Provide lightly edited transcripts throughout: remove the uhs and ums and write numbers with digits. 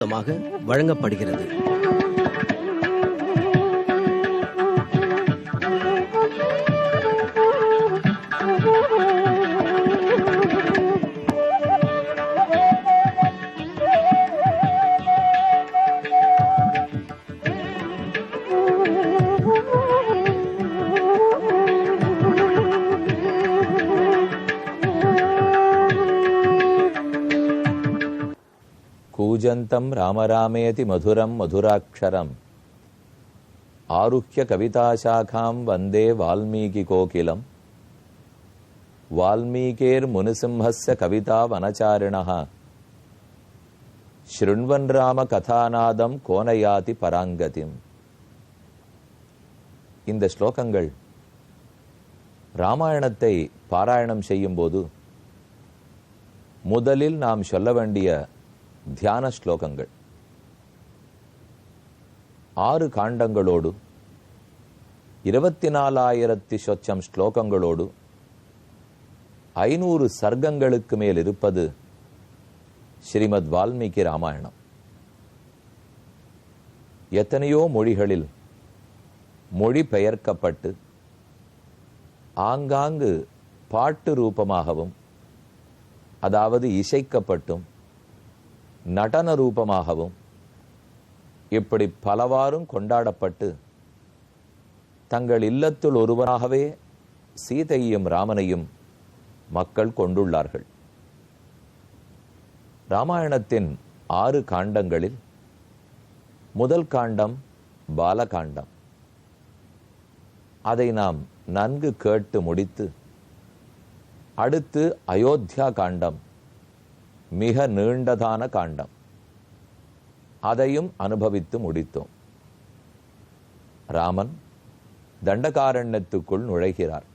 வழங்கப்படுகிறது. कूजन्तं रामरामेति मधुरं मधुराक्षरम् आरुह्य कविताशाखां वन्दे वाल्मीकिकोकिलं वाल्मीकेर्मुनिसिंहस्य कवितावनचारिणः शृण्वन् रामकथानादं कोनयाति पराङ्गतिम्. இந்த ஸ்லோகங்கள் ராமாயணத்தை பாராயணம் செய்யும்போது முதலில் நாம் சொல்ல வேண்டிய தியான ஸ்லோகங்கள். 6 காண்டங்களோடு 24,000 சொச்சம் ஸ்லோகங்களோடு 500 சர்க்கங்களுக்கு மேல் இருப்பது ஸ்ரீமத் வால்மீகி ராமாயணம். எத்தனையோ மொழிகளில் மொழி பெயர்க்கப்பட்டு ஆங்காங்கு பாட்டு ரூபமாகவும், அதாவது இசைக்கப்பட்டும், நடன ரூபமாகவும் இப்படி பலவாறும் கொண்டாடப்பட்டு தங்கள் இல்லத்துள் ஒருவனாகவே சீதையையும் ராமனையும் மக்கள் கொண்டுள்ளார்கள். ராமாயணத்தின் 6 காண்டங்களில் முதல் காண்டம் பாலகாண்டம். அதை நாம் நன்கு கேட்டு முடித்து அடுத்து அயோத்தியா காண்டம், மிக நீண்டதான காண்டம், அதையும் அனுபவித்து முடித்தோம். ராமன் தண்டகாரண்யத்துக்குள் நுழைகிறார்.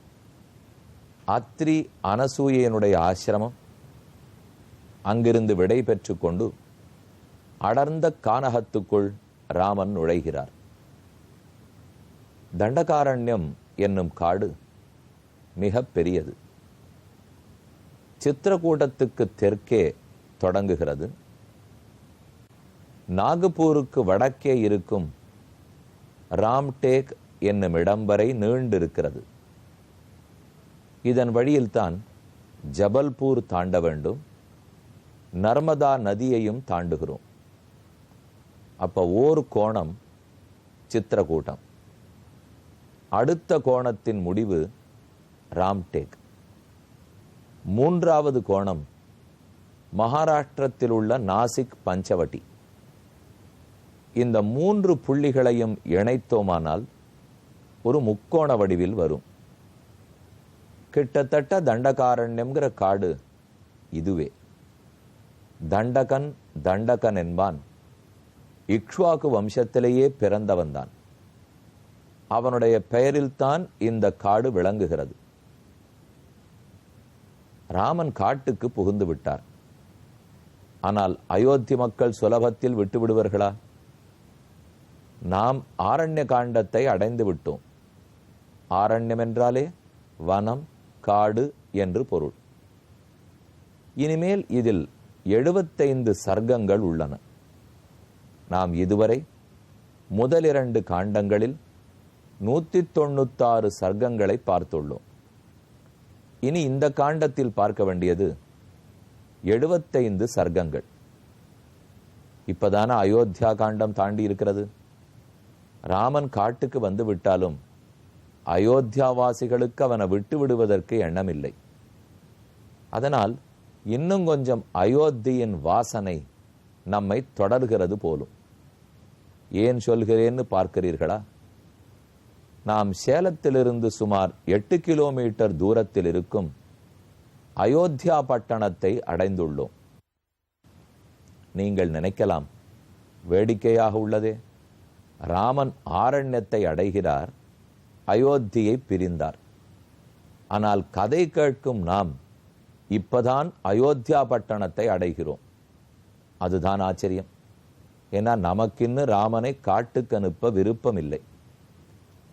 அத்ரி அனசூயனுடைய ஆசிரமம், அங்கிருந்து விடை பெற்று கொண்டு அடர்ந்த கானகத்துக்குள் ராமன் நுழைகிறார். தண்டகாரண்யம் என்னும் காடு மிக பெரியது. சித்திரகூடத்துக்கு தெற்கே தொடங்குகிறது. நாகப்பூருக்கு வடக்கே இருக்கும் ராம்டேக் என்னும் இடம் வரை நீண்டிருக்கிறது. இதன் வழியில்தான் ஜபல்பூர் தாண்ட வேண்டும். நர்மதா நதியையும் தாண்டுகிறோம். அப்ப ஓர் கோணம் சித்திரகூட்டம், அடுத்த கோணத்தின் முடிவு ராம்டேக், 3வது கோணம் மகாராஷ்டிரத்தில் உள்ள நாசிக் பஞ்சவட்டி. இந்த 3 புள்ளிகளையும் இணைத்தோமானால் ஒரு முக்கோண வடிவில் வரும். கிட்டத்தட்ட தண்டகாரண்யம்ங்கிற காடு இதுவே. தண்டகன் தண்டகன் என்பான் இக்ஷ்வாக்கு வம்சத்திலேயே பிறந்தவன்தான். அவனுடைய பெயரில்தான் இந்த காடு விளங்குகிறது. ராமன் காட்டுக்கு புகுந்து விட்டார். ஆனால் அயோத்தி மக்கள் சுலபத்தில் விட்டு விடுவார்களா? நாம் ஆரண்ய காண்டத்தை அடைந்து விட்டோம். ஆரண்யம் என்றாலே வனம், காடு என்று பொருள். இனிமேல் இதில் 75 சர்க்கங்கள் உள்ளன. நாம் இதுவரை முதல் 2 காண்டங்களில் 196 சர்க்கங்களை பார்த்துள்ளோம். இனி இந்த காண்டத்தில் பார்க்க வேண்டியது 75 சர்க்கங்கள். இப்பதான அயோத்தியா காண்டம் தாண்டி இருக்கிறது. ராமன் காட்டுக்கு வந்து விட்டாலும் அயோத்தியாவாசிகளுக்கு அவனை விட்டு விடுவதற்கு எண்ணமில்லை. அதனால் இன்னும் கொஞ்சம் அயோத்தியின் வாசனை நம்மை தொடர்கிறது போலும். ஏன் சொல்கிறேன்னு பார்க்கிறீர்களா? நாம் சேலத்திலிருந்து சுமார் 8 கிலோமீட்டர் தூரத்தில் இருக்கும் அயோத்தியா பட்டணத்தை அடைந்துள்ளோம். நீங்கள் நினைக்கலாம், வேடிக்கையாக உள்ளதே, ராமன் ஆரண்யத்தை அடைகிறார், அயோத்தியை பிரிந்தார். ஆனால் கதை கேட்கும் நாம் இப்பதான் அயோத்தியா பட்டணத்தை அடைகிறோம். அதுதான் ஆச்சரியம். ஏன்னா நமக்கின்னு ராமனை காட்டுக்கு அனுப்ப விருப்பம் இல்லை.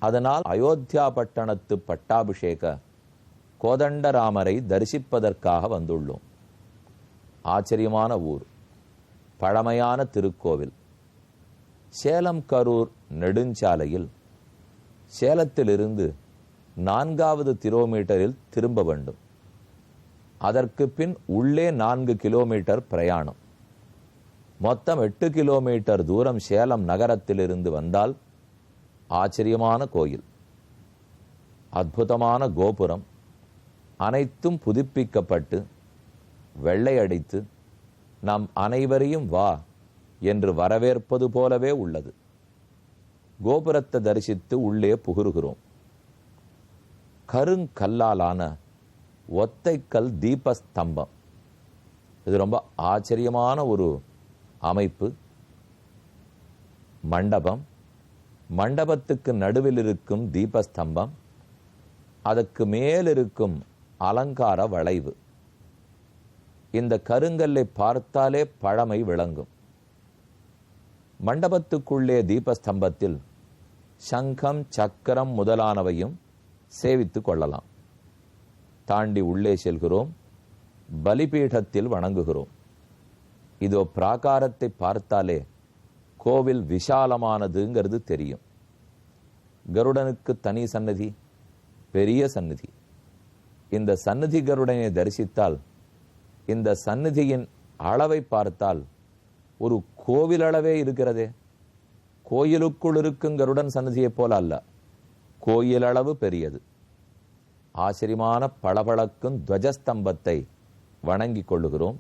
அதனால் அயோத்தியா பட்டணத்து பட்டாபிஷேக கோதண்டராமரை தரிசிப்பதற்காக வந்துள்ளோம். ஆச்சரியமான ஊர். பழமையான திருக்கோவில். சேலம் கரூர் நெடுஞ்சாலையில் சேலத்திலிருந்து 4வது கிலோமீட்டரில் திரும்ப வேண்டும். அதற்கு பின் உள்ளே 4 கிலோமீட்டர் பிரயாணம். மொத்தம் 8 கிலோமீட்டர் தூரம் சேலம் நகரத்திலிருந்து வந்தால் ஆச்சரியமான கோயில், அற்புதமான கோபுரம், அனைத்தும் புதுப்பிக்கப்பட்டு வெள்ளை அடித்து நம் அனைவரையும் வா என்று வரவேற்பது போலவே உள்ளது. கோபுரத்தை தரிசித்து உள்ளே புகுகிறோம். கருங்கல்லாலான ஒத்தைக்கல் தீபஸ்தம்பம். இது ரொம்ப ஆச்சரியமான ஒரு அமைப்பு. மண்டபம், மண்டபத்துக்கு நடுவில் இருக்கும் தீபஸ்தம்பம், அதற்கு மேல் இருக்கும் அலங்கார வளைவு. இந்த கருங்கல்லை பார்த்தாலே பழமை விளங்கும். மண்டபத்துக்குள்ளே தீபஸ்தம்பத்தில் சங்கம், சக்கரம் முதலானவையும் சேவித்து கொள்ளலாம். தாண்டி உள்ளே செல்கிறோம். பலிபீடத்தில் வணங்குகிறோம். இதோ பிராகாரத்தை பார்த்தாலே கோவில் விசாலமானதுங்கிறது தெரியும். கருடனுக்கு தனி சந்நிதி, பெரிய சந்நிதி. இந்த சந்நிதி கருடனை தரிசித்தால், இந்த சந்நிதியின் அளவை பார்த்தால் ஒரு கோவில் அளவே இருக்கிறதே. கோயிலுக்குள் இருக்கும் கருடன் சந்நிதியைப் போல அல்ல, கோயில் அளவு பெரியது. ஆச்சரியமான பளபளக்கும் துவஜஸ்தம்பத்தை வணங்கி கொள்ளுகிறோம்.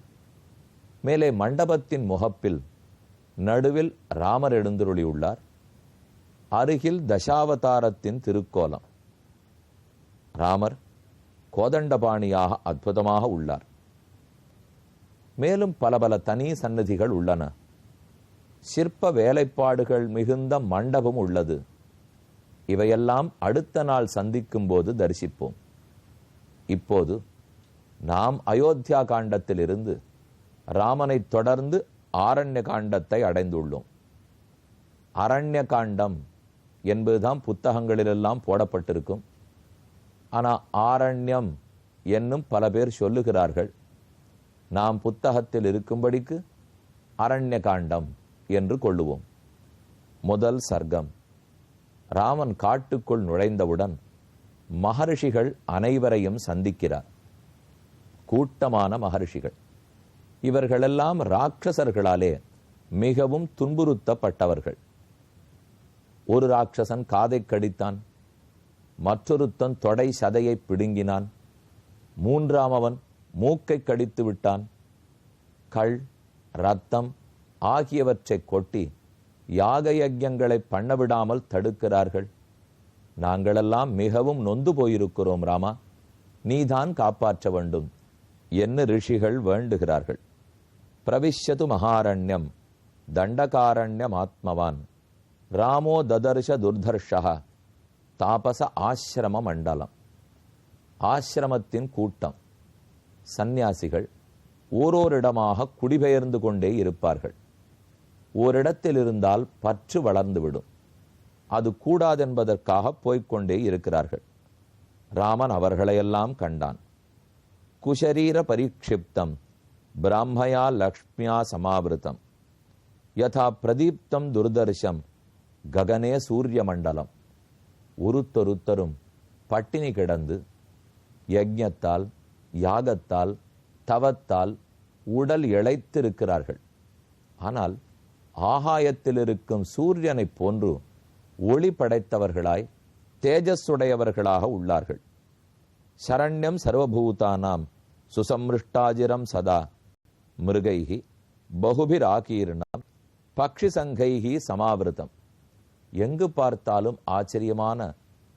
மேலே மண்டபத்தின் முகப்பில் நடுவில் ராமர் எழுந்தருளி உள்ளார். அருகில் தசாவதாரத்தின் திருக்கோலம். ராமர் கோதண்டபாணியாக அற்புதமாக உள்ளார். மேலும் பல பல தனி சந்நிதிகள் உள்ளன. சிற்ப வேலைப்பாடுகள் மிகுந்த மண்டபம் உள்ளது. இவையெல்லாம் அடுத்த நாள் சந்திக்கும் போது தரிசிப்போம். இப்போது நாம் அயோத்தியா காண்டத்திலிருந்து ராமனை தொடர்ந்து ஆரண்ய காண்டத்தை அடைந்துள்ளோம். அரண்ய காண்டம் என்பதுதான் புத்தகங்களிலெல்லாம் போடப்பட்டிருக்கும். ஆனால் ஆரண்யம் என்னும் பல பேர் சொல்லுகிறார்கள். நாம் புத்தகத்தில் இருக்கும்படிக்கு அரண்ய காண்டம் என்று கொள்ளுவோம். முதல் சர்க்கம். ராமன் காட்டுக்குள் நுழைந்தவுடன் மகர்ஷிகள் அனைவரையும் சந்திக்கிறார். கூட்டமான மகர்ஷிகள். இவர்களெல்லாம் ராட்சசர்களாலே மிகவும் துன்புறுத்தப்பட்டவர்கள். ஒரு ராட்சசன் காதை கடித்தான், மற்றொருத்தன் தொடை சதையை பிடுங்கினான், மூன்றாமவன் மூக்கை கடித்து விட்டான். கள், இரத்தம் ஆகியவற்றை கொட்டி யாக யஜ்ஞங்களை பண்ணவிடாமல் தடுக்கிறார்கள். நாங்களெல்லாம் மிகவும் நொந்து போயிருக்கிறோம் ராமா, நீதான் காப்பாற்ற வேண்டும் என்ன ரிஷிகள் வேண்டுகிறார்கள். பிரவிஷ்யது மகாரண்யம் தண்டகாரண்யம் ஆத்மவான் ராமோ ததர்ஷ துர்தர்ஷா தாபச ஆசிரம மண்டலம். ஆசிரமத்தின் கூட்டம். சந்நியாசிகள் ஓரோரிடமாக குடிபெயர்ந்து கொண்டே இருப்பார்கள். ஓரிடத்தில் இருந்தால் பற்று வளர்ந்துவிடும். அது கூடாதென்பதற்காக போய்கொண்டே இருக்கிறார்கள். ராமன் அவர்களையெல்லாம் கண்டான். குஷரீர பரீட்சிப்தம் பிராமயா லக்ஷ்மியா சமாவிருத்தம் யதா பிரதீப்தம் துர்தர்ஷம் ககனே சூரிய மண்டலம். ஒருத்தொருத்தரும் பட்டினி கிடந்து யஜ்ஞத்தால், யாகத்தால், தவத்தால் உடல் இளைத்திருக்கிறார்கள். ஆனால் ஆகாயத்தில் இருக்கும் சூரியனை போன்று ஒளி படைத்தவர்களாய் தேஜஸுடையவர்களாக உள்ளார்கள். சரண்யம் சர்வபூதானாம் சுசம்ருஷ்டாஜிரம் சதா மிருகைஹி பகுபிராகீர்ணம் பக்ஷி சங்கைஹி சமாவிருத்தம். எங்கு பார்த்தாலும் ஆச்சரியமான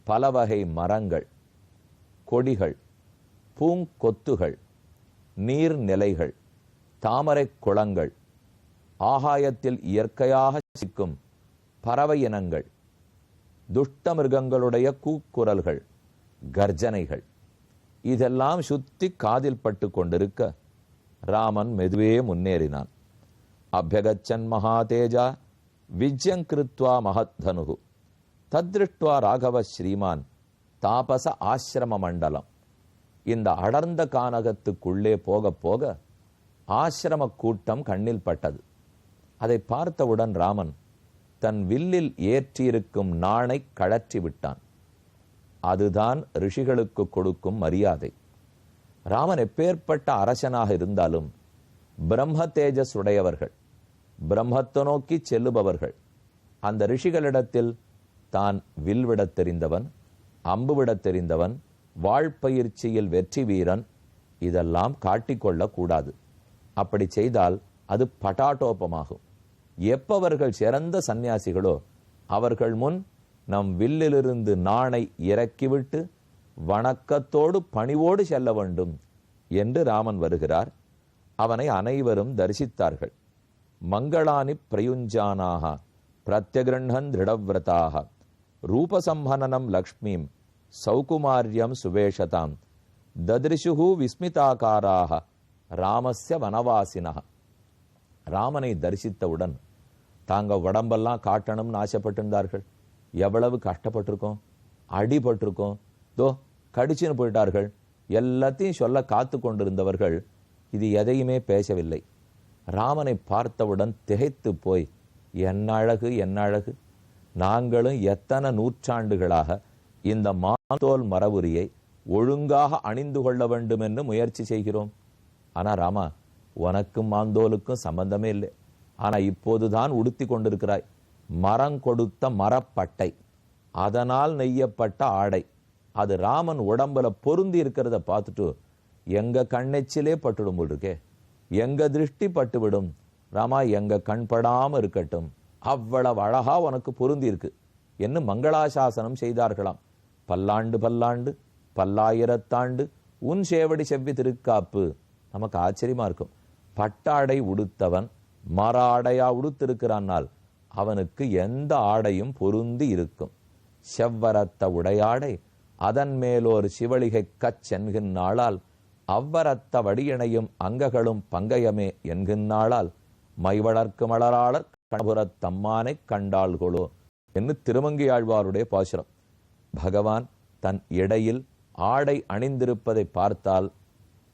பல வகை மரங்கள், கொடிகள், பூங்கொத்துகள், நீர்நிலைகள், தாமரை குளங்கள், ஆகாயத்தில் இயற்கையாக சிக்கும் பறவை இனங்கள், துஷ்ட மிருகங்களுடைய கூக்குரல்கள், கர்ஜனைகள், இதெல்லாம் சுத்தி காதில் பட்டு கொண்டிருக்க ராமன் மெதுவே முன்னேறினான். அபியகச்சன் மகாதேஜா விஜ்யங்கிருத்வா மகத்தனுகு தத்ருஷ்டுவா ராகவ ஸ்ரீமான் தாபச ஆசிரம மண்டலம். இந்த அடர்ந்த கானகத்துக்குள்ளே போக போக ஆசிரம கூட்டம் கண்ணில் பட்டது. அதை பார்த்தவுடன் ராமன் தன் வில்லில் ஏற்றியிருக்கும் நாணை கழற்றி விட்டான். அதுதான் ரிஷிகளுக்கு கொடுக்கும் மரியாதை. ராமன் எப்பேற்பட்ட அரசனாக இருந்தாலும் பிரம்ம தேஜஸ் உடையவர்கள், பிரம்மத்தை நோக்கி செல்லுபவர்கள். அந்த ரிஷிகளிடத்தில் தான் வில்விடத் தெரிந்தவன், அம்பு விடத் தெரிந்தவன், வாழ்பயிற்சியில் வெற்றி வீரன், இதெல்லாம் காட்டிக்கொள்ளக்கூடாது. அப்படி செய்தால் அது பட்டாட்டோபமாகும். எப்பவர்கள் சிறந்த சந்நியாசிகளோ அவர்கள் முன் நம் வில்லிலிருந்து நாணை இறக்கிவிட்டு வணக்கத்தோடு பணிவோடு செல்ல வேண்டும் என்று ராமன் வருகிறார். அவனை அனைவரும் தரிசித்தார்கள். மங்களானி பிரயுஞ்சானாக பிரத்யகிருண்ணன் திருடவிரதாக ரூபசம்ஹனனம் லக்ஷ்மீம் சௌகுமாரியம் சுவேஷதாம் ததிருஷுகு விஸ்மிதாகாராக ராமஸ்ய வனவாசினக. ராமனை தரிசித்தவுடன் தாங்க உடம்பெல்லாம் காட்டணும்னு ஆசைப்பட்டிருந்தார்கள். எவ்வளவு கஷ்டப்பட்டிருக்கோம், அடிபட்டிருக்கோம், தோ கடிச்சுன்னு போயிட்டார்கள். எல்லாத்தையும் சொல்ல காத்து கொண்டிருந்தவர்கள் இது எதையுமே பேசவில்லை. ராமனை பார்த்தவுடன் திகைத்து போய், என்ன அழகு, என்ன அழகு, நாங்களும் எத்தனை நூற்றாண்டுகளாக இந்த மாந்தோல் மரபுரியை ஒழுங்காக அணிந்து கொள்ள வேண்டும் என்று முயற்சி செய்கிறோம். ஆனா ராமா, உனக்கும் மாந்தோலுக்கும் சம்பந்தமே இல்லை. ஆனா இப்போதுதான் உடுத்தி கொண்டிருக்கிறாய். மரம் கொடுத்த மரப்பட்டை, அதனால் நெய்யப்பட்ட ஆடை, அது ராமன் உடம்புல பொருந்தி இருக்கிறத பார்த்துட்டு எங்க கண்ணெச்சிலே பட்டுடும் போல் இருக்கே, எங்க திருஷ்டி பட்டுவிடும். ராமா, எங்க கண் படாம இருக்கட்டும், அவ்வளவு அழகா உனக்கு பொருந்தி இருக்கு என்று மங்களாசாசனம் செய்தார்களாம். பல்லாண்டு பல்லாண்டு பல்லாயிரத்தாண்டு உன் சேவடி செவ்வி திருக்காப்பு. நமக்கு ஆச்சரியமா இருக்கும். பட்டாடை உடுத்தவன் மர ஆடையா உடுத்திருக்கிறான்னால் அவனுக்கு எந்த ஆடையும் பொருந்தி இருக்கும். செவ்வரத்த உடையாடை அதன் மேலோர் சிவளிகை கச்சென்கின்றாளால் அவ்வரத்த வடியினையும் அங்ககளும் பங்கயமே என்கின்றாளால் மைவளர்க்கு மலராளர் கணபுரத் தம்மானை கண்டாள்களோ என்று திருமங்கையாழ்வாருடைய பாசுரம். பகவான் தன் இடையில் ஆடை அணிந்திருப்பதை பார்த்தால்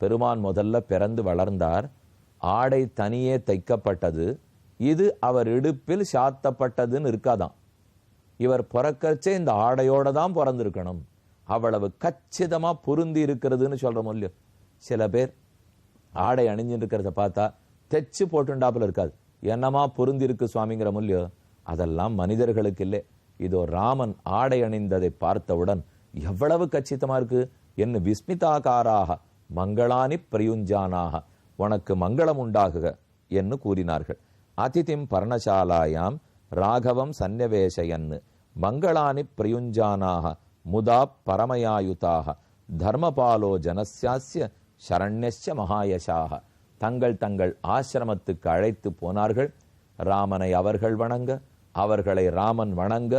பெருமான் முதல்ல பிறந்து வளர்ந்தார், ஆடை தனியே தைக்கப்பட்டது, இது அவர் இடுப்பில் சாத்தப்பட்டதுன்னு இருக்காதான். இவர் பிறக்கச்சே இந்த ஆடையோட தான் பிறந்திருக்கணும், அவ்வளவு கச்சிதமா பொருந்தி இருக்கிறதுன்னு சொல்றோம் இல்லையோ. சில பேர் ஆடை அணிஞ்சுட்டு இருக்கிறத பார்த்தா தைச்சு போட்டுண்டாப்புல இருக்காது, என்னமா பொருந்தி இருக்கு சுவாமிங்கிற இல்லையோ. அதெல்லாம் மனிதர்களுக்கு இல்லை. இதோ ராமன் ஆடை அணிந்ததை பார்த்தவுடன் எவ்வளவு கச்சிதமா இருக்கு என்று விஸ்மிதாகாராக மங்களானி பிரயுஞ்சானாக, உனக்கு மங்களம் உண்டாகுக என்று கூறினார்கள். அதிதிம் பர்ணசாலாயாம் ராகவம் சந்நிவேசயன்னு மங்களானி பிரயுஞ்சானாக முதா பரமயாயுதாக தர்மபாலோ ஜனஸ்யாஸ்ய சரண்யஸ்ய மகாயசாக. தங்கள் தங்கள் ஆசிரமத்துக்கு அழைத்து போனார்கள். ராமனை அவர்கள் வணங்க, அவர்களை ராமன் வணங்க.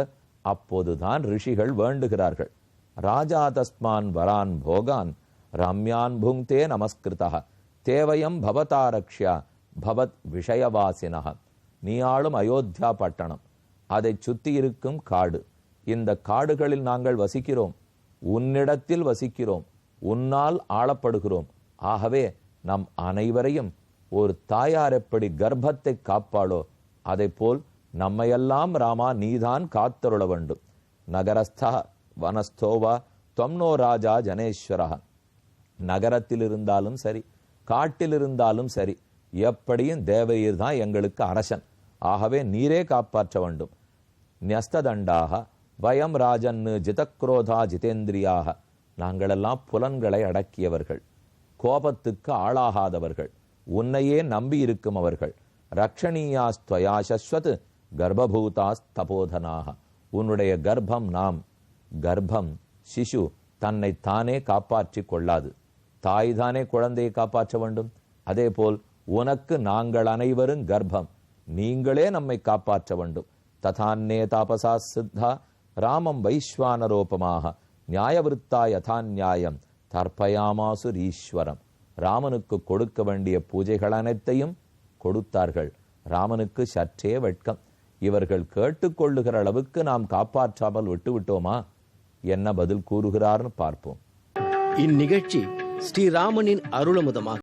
அப்போதுதான் ரிஷிகள் வேண்டுகிறார்கள். ராஜா தஸ்மான் வரான் போகான் ரம்யான் புங்தே நமஸ்கிருதா தேவயம் பவதாரக்ஷ்யா பவத் விஷயவாசினக. நீ ஆளும் அயோத்தியா பட்டணம், அதை சுத்தி இருக்கும் காடு, இந்த காடுகளில் நாங்கள் வசிக்கிறோம், உன்னிடத்தில் வசிக்கிறோம், உன்னால் ஆளப்படுகிறோம். ஆகவே நம் அனைவரையும் ஒரு தாயார் எப்படி கர்ப்பத்தை காப்பாளோ அதை போல் நம்மையெல்லாம் ராமா நீதான் காத்தருள வேண்டும். நகரஸ்தா வனஸ்தோவா தொம்னோ ராஜா ஜனேஸ்வரா. நகரத்தில் இருந்தாலும் சரி, காட்டில் இருந்தாலும் சரி, எப்படியும் தேவரீர் தான் எங்களுக்கு அரசன். ஆகவே நீரே காப்பாற்ற வேண்டும். ன்யஸ்ததண்டாக வயம் ராஜன்னு ஜிதக்ரோதா ஜிதேந்திரியாக. நாங்களெல்லாம் புலன்களை அடக்கியவர்கள், கோபத்துக்கு ஆளாகாதவர்கள், உன்னையே நம்பி இருக்கும் அவர்கள். ரக்ஷணீயாஸ்துவயா சஸ்வத் கர்ப்பபூதாஸ் தபோதனாக. உன்னுடைய கர்ப்பம் நாம். கர்ப்பம் சிசு தன்னை தானே காப்பாற்றி கொள்ளாது, தாய்தானே குழந்தையை காப்பாற்ற வேண்டும். அதே போல் உனக்கு நாங்கள் அனைவரும் கர்ப்பம், நீங்களே நம்மை காப்பாற்ற வேண்டும். ததான்னே தாபசா சித்தா ராமம் வைஸ்வானரோபமாக நியாயவிருத்தா யதா நியாயம் தர்ப்பயாமாசு ஈஸ்வரம். ராமனுக்கு கொடுக்க வேண்டிய பூஜைகள் அனைத்தையும் கொடுத்தார்கள். ராமனுக்கு சற்றே வெட்கம். இவர்கள் கேட்டுக்கொள்ளுகிற அளவுக்கு நாம் காப்பாற்றாமல் விட்டுவிட்டோமா? என்ன பதில் கூறுகிறார்னு பார்ப்போம். இந்நிகழ்ச்சி ஸ்ரீராமனின் அருளமுதமாக